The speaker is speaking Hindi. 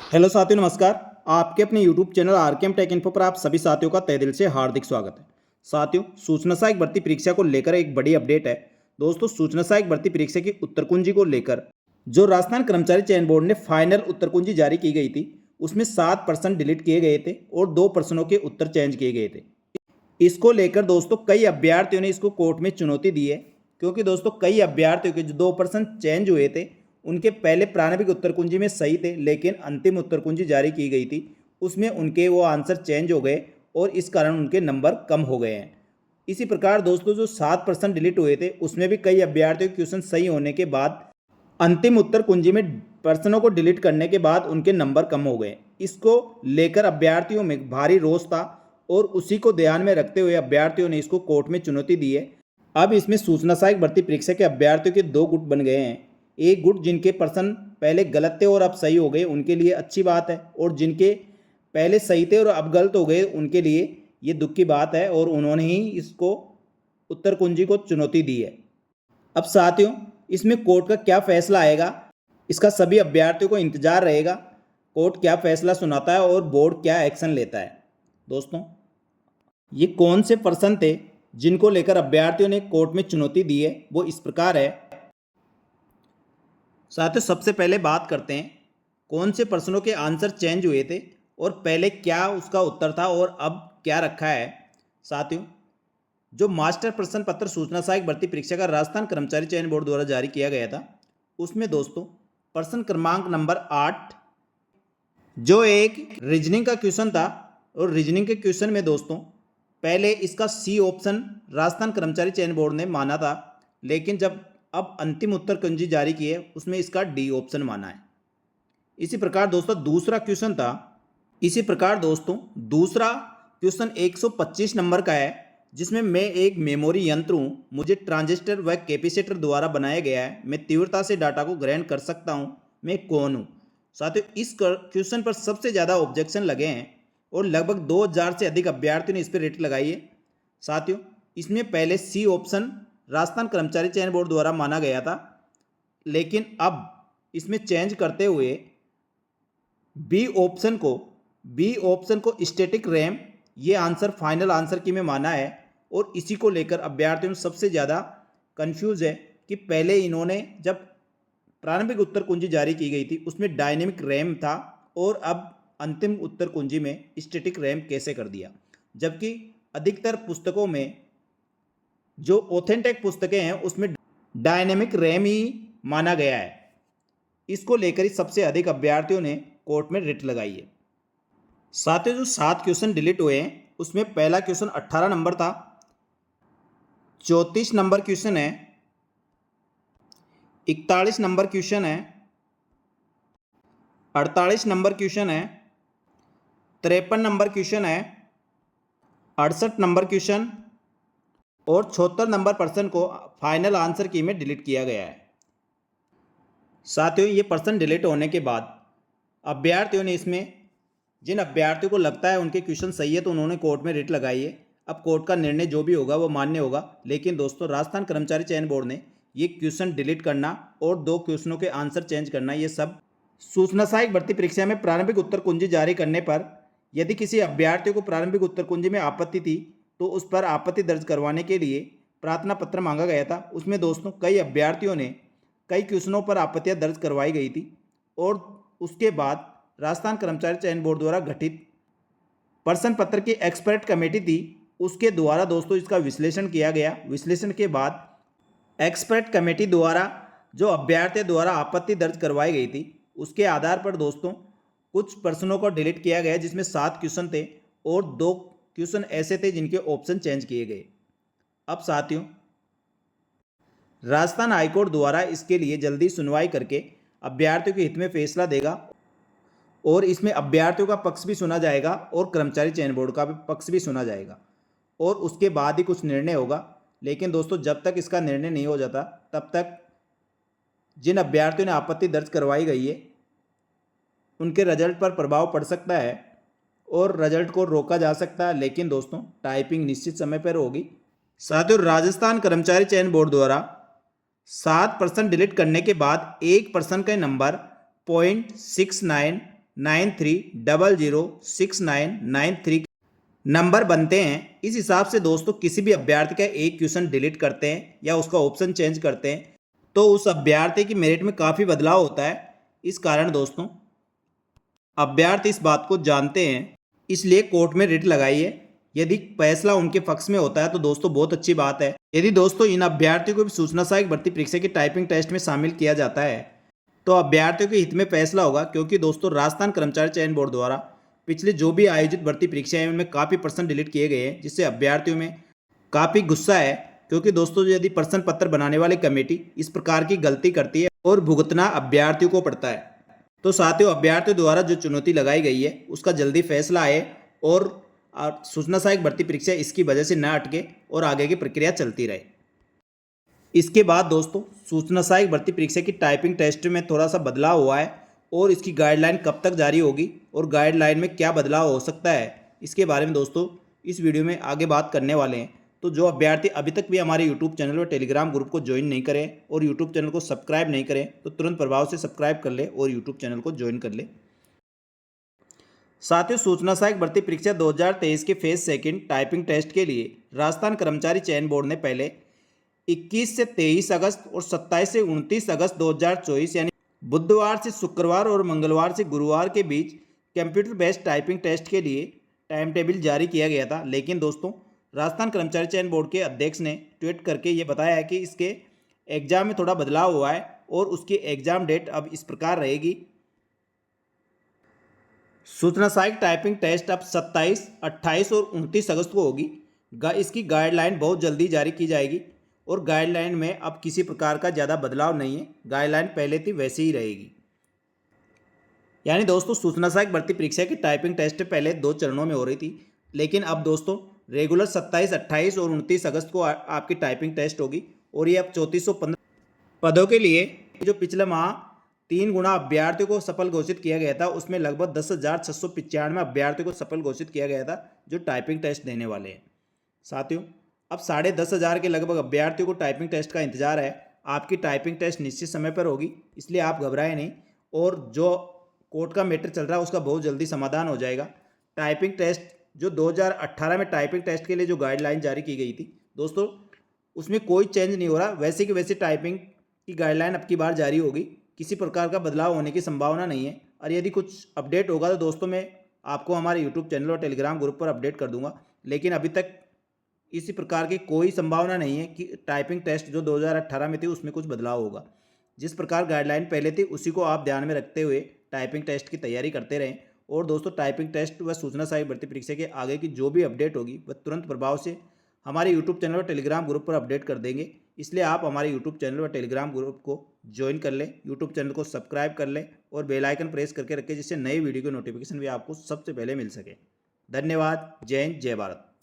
हेलो साथियों, नमस्कार। आपके अपने YouTube channel RKM take info पर आप सभी साथियों का तहे दिल से हार्दिक स्वागत है। साथियों, सूचना सहायक भर्ती परीक्षा को लेकर एक बड़ी अपडेट है। दोस्तों, सूचना सहायक भर्ती परीक्षा की उत्तर कुंजी को लेकर जो राजस्थान कर्मचारी चयन बोर्ड ने फाइनल उत्तर कुंजी जारी की गई थी, उसमें 7% डिलीट किए गए थे और 2 प्रश्नों के उत्तर चेंज किए गए थे। इसको लेकर दोस्तों कई अभ्यर्थियों ने इसको कोर्ट में चुनौती दी है, क्योंकि दोस्तों कई अभ्यर्थियों के जो 2% चेंज हुए थे उनके पहले प्रारंभिक उत्तर कुंजी में सही थे, लेकिन अंतिम उत्तर कुंजी जारी की गई थी उसमें उनके वो आंसर चेंज हो गए और इस कारण उनके नंबर कम हो गए हैं। इसी प्रकार दोस्तों जो 7% डिलीट हुए थे उसमें भी कई अभ्यर्थियों के क्वेश्चन सही होने के बाद अंतिम उत्तर कुंजी में प्रश्नों को डिलीट करने के बाद उनके नंबर कम हो गए। इसको लेकर अभ्यर्थियों में भारी रोष था और उसी को ध्यान में रखते हुए अभ्यर्थियों ने इसको कोर्ट में चुनौती दी है। अब इसमें सूचना सहायक भर्ती परीक्षा के अभ्यर्थियों के 2 गुट बन गए हैं। एक गुट जिनके प्रश्न पहले गलत थे और अब सही हो गए उनके लिए अच्छी बात है, और जिनके पहले सही थे और अब गलत हो गए उनके लिए ये दुख की बात है और उन्होंने ही इसको उत्तर कुंजी को चुनौती दी है। अब साथियों, इसमें कोर्ट का क्या फैसला आएगा इसका सभी अभ्यर्थियों को इंतजार रहेगा। कोर्ट क्या फैसला सुनाता है और बोर्ड क्या एक्शन लेता है। दोस्तों, ये कौन से प्रश्न थे जिनको लेकर अभ्यर्थियों ने कोर्ट में चुनौती दी है, वो इस प्रकार है। साथियों, सबसे पहले बात करते हैं कौन से प्रश्नों के आंसर चेंज हुए थे और पहले क्या उसका उत्तर था और अब क्या रखा है। साथियों, जो मास्टर प्रश्न पत्र सूचना सहायक भर्ती परीक्षा का राजस्थान कर्मचारी चयन बोर्ड द्वारा जारी किया गया था, उसमें दोस्तों प्रश्न क्रमांक नंबर 8 जो एक रीजनिंग का क्वेश्चन था, और रीजनिंग के क्वेश्चन में दोस्तों पहले इसका सी ऑप्शन राजस्थान कर्मचारी चयन बोर्ड ने माना था, लेकिन जब अब अंतिम उत्तर कुंजी जारी की है उसमें इसका डी ऑप्शन माना है। इसी प्रकार दोस्तों दूसरा क्वेश्चन 125 नंबर का है, जिसमें मैं एक मेमोरी यंत्र हूं, मुझे ट्रांजिस्टर व कैपेसिटर द्वारा बनाया गया है, मैं तीव्रता से डाटा को ग्रहण कर सकता हूं, मैं कौन हूं। साथियों, इस क्वेश्चन पर सबसे ज़्यादा ऑब्जेक्शन लगे हैं और लगभग 2000 से अधिक अभ्यर्थियों ने इस पर रेट लगाई है। साथियों, इसमें पहले सी ऑप्शन राजस्थान कर्मचारी चयन बोर्ड द्वारा माना गया था, लेकिन अब इसमें चेंज करते हुए बी ऑप्शन को स्टैटिक रैम ये आंसर फाइनल आंसर की में माना है। और इसी को लेकर अभ्यर्थियों में सबसे ज़्यादा कंफ्यूज है कि पहले इन्होंने जब प्रारंभिक उत्तर कुंजी जारी की गई थी उसमें डायनेमिक रैम था और अब अंतिम उत्तर कुंजी में स्टैटिक रैम कैसे कर दिया, जबकि अधिकतर पुस्तकों में जो ऑथेंटिक पुस्तकें हैं उसमें डायनेमिक रैम ही माना गया है। इसको लेकर ही सबसे अधिक अभ्यर्थियों ने कोर्ट में रिट लगाई है। साथियों, जो 7 क्वेश्चन डिलीट हुए हैं उसमें पहला क्वेश्चन 18 नंबर था, 34 नंबर क्वेश्चन है, 41 नंबर क्वेश्चन है, 48 नंबर क्वेश्चन है, 53 नंबर क्वेश्चन है, 68 नंबर क्वेश्चन और 76 नंबर प्रश्न को फाइनल आंसर की में डिलीट किया गया है। साथियों, ये प्रश्न डिलीट होने के बाद अभ्यर्थियों ने इसमें जिन अभ्यर्थियों को लगता है उनके क्वेश्चन सही है तो उन्होंने कोर्ट में रिट लगाई है। अब कोर्ट का निर्णय जो भी होगा वो मान्य होगा, लेकिन दोस्तों राजस्थान कर्मचारी चयन बोर्ड ने ये क्वेश्चन डिलीट करना और 2 क्वेश्चनों के आंसर चेंज करना, ये सब सूचना सहायक भर्ती परीक्षा में प्रारंभिक उत्तर कुंजी जारी करने पर यदि किसी अभ्यर्थी को प्रारंभिक उत्तर कुंजी में आपत्ति थी तो उस पर आपत्ति दर्ज करवाने के लिए प्रार्थना पत्र मांगा गया था। उसमें दोस्तों कई अभ्यर्थियों ने कई क्वेश्चनों पर आपत्तियां दर्ज करवाई गई थी और उसके बाद राजस्थान कर्मचारी चयन बोर्ड द्वारा गठित प्रश्न पत्र की एक्सपर्ट कमेटी थी, उसके द्वारा दोस्तों इसका विश्लेषण किया गया। विश्लेषण के बाद एक्सपर्ट कमेटी द्वारा जो अभ्यर्थी द्वारा आपत्ति दर्ज करवाई गई थी उसके आधार पर दोस्तों कुछ प्रश्नों को डिलीट किया गया, जिसमें 7 क्वेश्चन थे और 2 क्वेश्चन ऐसे थे जिनके ऑप्शन चेंज किए गए। अब साथियों, राजस्थान हाईकोर्ट द्वारा इसके लिए जल्दी सुनवाई करके अभ्यर्थियों के हित में फैसला देगा और इसमें अभ्यर्थियों का पक्ष भी सुना जाएगा और कर्मचारी चयन बोर्ड का भी पक्ष भी सुना जाएगा और उसके बाद ही कुछ निर्णय होगा। लेकिन दोस्तों जब तक इसका निर्णय नहीं हो जाता तब तक जिन अभ्यर्थियों ने आपत्ति दर्ज करवाई गई है उनके रिजल्ट पर प्रभाव पड़ सकता है और रिजल्ट को रोका जा सकता है, लेकिन दोस्तों टाइपिंग निश्चित समय पर होगी। साथियों, राजस्थान कर्मचारी चयन बोर्ड द्वारा 7% डिलीट करने के बाद एक पर्सन का नंबर 0.69 93006993 नंबर बनते हैं। इस हिसाब से दोस्तों किसी भी अभ्यर्थी का एक क्वेश्चन डिलीट करते हैं या उसका ऑप्शन चेंज करते हैं तो उस अभ्यर्थी की मेरिट में काफ़ी बदलाव होता है। इस कारण दोस्तों अभ्यर्थी इस बात को जानते हैं, इसलिए कोर्ट में रिट लगाइए। यदि फैसला उनके पक्ष में होता है तो दोस्तों बहुत अच्छी बात है। यदि दोस्तों इन अभ्यर्थियों को भी सूचना सहायक भर्ती परीक्षा की टाइपिंग टेस्ट में शामिल किया जाता है तो अभ्यर्थियों के हित में फैसला होगा, क्योंकि दोस्तों राजस्थान कर्मचारी चयन बोर्ड द्वारा पिछले जो भी आयोजित भर्ती परीक्षाएं हैं उनमें काफ़ी पर्सन डिलीट किए गए हैं, जिससे अभ्यर्थियों में काफ़ी गुस्सा है। क्योंकि दोस्तों यदि प्रश्न पत्र बनाने वाली कमेटी इस प्रकार की गलती करती है और भुगतना अभ्यर्थियों को पड़ता है, तो साथियों अभ्यर्थियों द्वारा जो चुनौती लगाई गई है उसका जल्दी फैसला आए और सूचना सहायक भर्ती परीक्षा इसकी वजह से न अटके और आगे की प्रक्रिया चलती रहे। इसके बाद दोस्तों सूचना सहायक भर्ती परीक्षा की टाइपिंग टेस्ट में थोड़ा सा बदलाव हुआ है और इसकी गाइडलाइन कब तक जारी होगी और गाइडलाइन में क्या बदलाव हो सकता है, इसके बारे में दोस्तों इस वीडियो में आगे बात करने वाले हैं। तो जो अभ्यर्थी अभी तक भी हमारे यूट्यूब चैनल और टेलीग्राम ग्रुप को ज्वाइन नहीं करें और यूट्यूब चैनल को सब्सक्राइब नहीं करें तो तुरंत प्रभाव से सब्सक्राइब कर ले और यूट्यूब चैनल को ज्वाइन कर ले। साथियों सूचना सहायक भर्ती परीक्षा 2023 के फेज सेकंड टाइपिंग टेस्ट के लिए राजस्थान कर्मचारी चयन बोर्ड ने पहले 21 से 23 अगस्त और 27 से 29 अगस्त 2024 यानी बुधवार से शुक्रवार और मंगलवार से गुरुवार के बीच कंप्यूटर बेस्ड टाइपिंग टेस्ट के लिए टाइम टेबल जारी किया गया था। लेकिन दोस्तों राजस्थान कर्मचारी चयन बोर्ड के अध्यक्ष ने ट्वीट करके ये बताया है कि इसके एग्जाम में थोड़ा बदलाव हुआ है और उसकी एग्जाम डेट अब इस प्रकार रहेगी। सूचना सहायक टाइपिंग टेस्ट अब 27, 28 और 29 अगस्त को होगी। इसकी गाइडलाइन बहुत जल्दी जारी की जाएगी और गाइडलाइन में अब किसी प्रकार का ज़्यादा बदलाव नहीं है, गाइडलाइन पहले थी वैसी ही रहेगी। यानी दोस्तों सूचना सहायक भर्ती परीक्षा की टाइपिंग टेस्ट पहले 2 चरणों में हो रही थी, लेकिन अब दोस्तों रेगुलर 27, 28 और 29 अगस्त को आपकी टाइपिंग टेस्ट होगी और ये अब 3415 पदों के लिए जो पिछले माह 3 गुना अभ्यर्थियों को सफल घोषित किया गया था उसमें लगभग 10,695 अभ्यर्थियों को सफल घोषित किया गया था जो टाइपिंग टेस्ट देने वाले हैं। साथियों अब 10,500 के लगभग अभ्यर्थियों को टाइपिंग टेस्ट का इंतजार है। आपकी टाइपिंग टेस्ट निश्चित समय पर होगी, इसलिए आप घबराएं नहीं और जो कोर्ट का मैटर चल रहा है उसका बहुत जल्दी समाधान हो जाएगा। टाइपिंग टेस्ट जो 2018 में टाइपिंग टेस्ट के लिए जो गाइडलाइन जारी की गई थी दोस्तों उसमें कोई चेंज नहीं हो रहा, वैसे की वैसे टाइपिंग की गाइडलाइन अब की बार जारी होगी, किसी प्रकार का बदलाव होने की संभावना नहीं है। और यदि कुछ अपडेट होगा तो दोस्तों मैं आपको हमारे यूट्यूब चैनल और टेलीग्राम ग्रुप पर अपडेट कर दूंगा, लेकिन अभी तक इसी प्रकार की कोई संभावना नहीं है कि टाइपिंग टेस्ट जो 2018 में थी उसमें कुछ बदलाव होगा। जिस प्रकार गाइडलाइन पहले थी उसी को आप ध्यान में रखते हुए टाइपिंग टेस्ट की तैयारी करते रहें। और दोस्तों टाइपिंग टेस्ट व सूचना सहायक भर्ती परीक्षा के आगे की जो भी अपडेट होगी वह तुरंत प्रभाव से हमारे यूट्यूब चैनल और टेलीग्राम ग्रुप पर अपडेट कर देंगे, इसलिए आप हमारे यूट्यूब चैनल और टेलीग्राम ग्रुप को ज्वाइन कर लें, यूट्यूब चैनल को सब्सक्राइब कर लें और बेल आइकन प्रेस करके रखें जिससे नई वीडियो की नोटिफिकेशन भी आपको सबसे पहले मिल सके। धन्यवाद। जय हिंद, जय भारत।